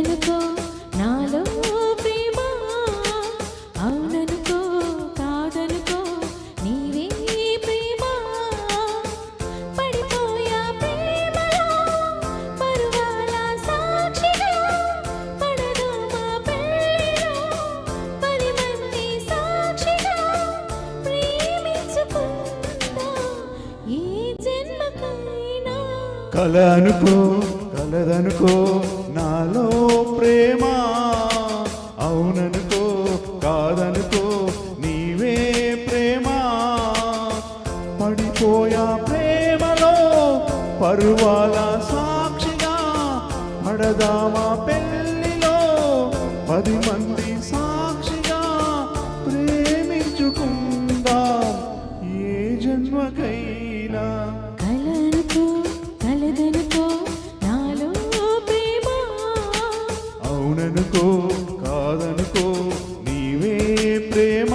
కలదనుకో నాలో ప్రేమ అవుననుకో కాదనుకో నీవే ప్రేమ పడిపోయా ప్రేమలో పరువాల సాక్షిగా పడదోమా పెళ్ళిలో 10 మంది సాక్షిగా ప్రేమించుకుందా ఈ జన్మకైనా కల అనుకో కలదనుకో నాలో ప్రేమ అవుననుకో కాదనుకో నీవే ప్రేమ పడిపోయా ప్రేమలో పరువాల సాక్షిగా పడదామా పెళ్ళిలో 10 మంది సాక్షిగా ప్రేమించుకుందాం ఏ జన్మకైనా కలనుకో కలదనుకో నాలో ప్రేమ అవుననుకో కాదనుకో నీవే ప్రేమ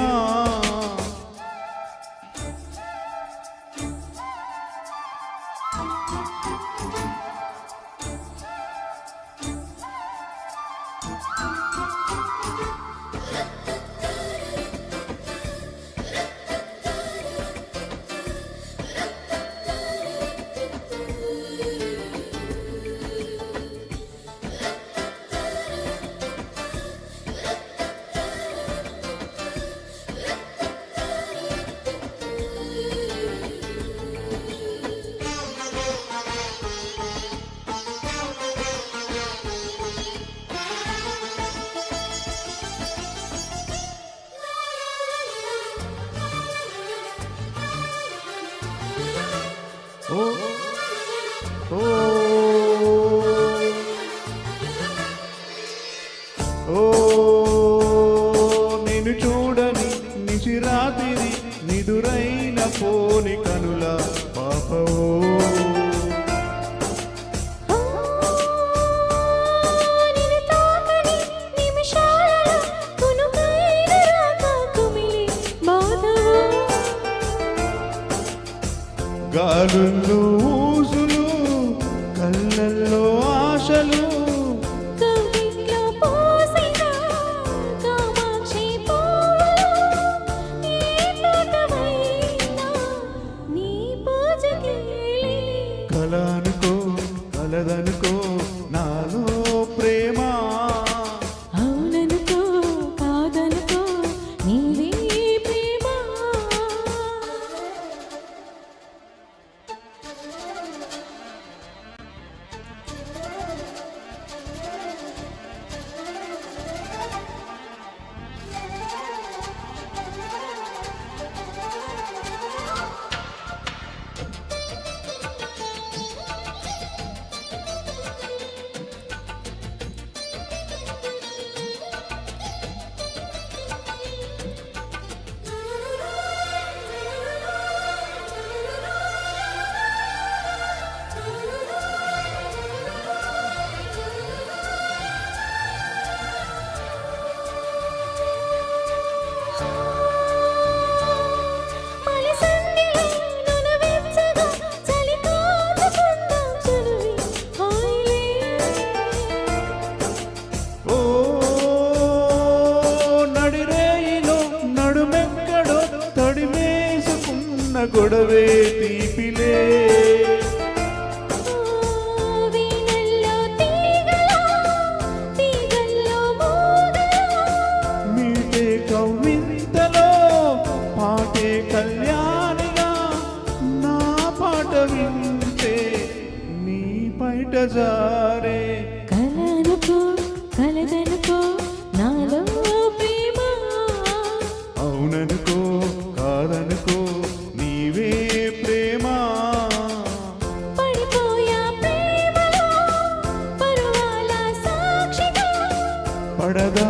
ఓ ఓ ఓ నిన్ను చూడని నిశిరాత్రి నిదురైన పోని కనుల పాపవో నిన్ను తాకని నిమిషాలలో కునుకైన రాక కుమిలి బాధవో గాలుల్లో ఊసులు కళ్ళల్లో ఆశలు కవిట్లో పోసిన కామాక్షి పువ్వులు ఏ తోటమైనా నీ పూజకెళ్ళి కల అనుకో కలదనుకో నాలో ప్రేమ అవుననుకో కాదనుకో నీవే ప్రేమ ఓ నడిరేయిలో నడుమెక్కడో తడిమేసుకున్న గొడవే తీపిలే మీటే కవ్వింతలో పాటే కళ్యాణిగా నా పాట వింటే నీ బయట జారే కలనుకో కలదనుకో నాలో ప్రేమ అవుననుకో కాదనుకో నీవే ప్రేమ పడిపోయా ప్రేమలో పరువాల సాక్షిగా పడదా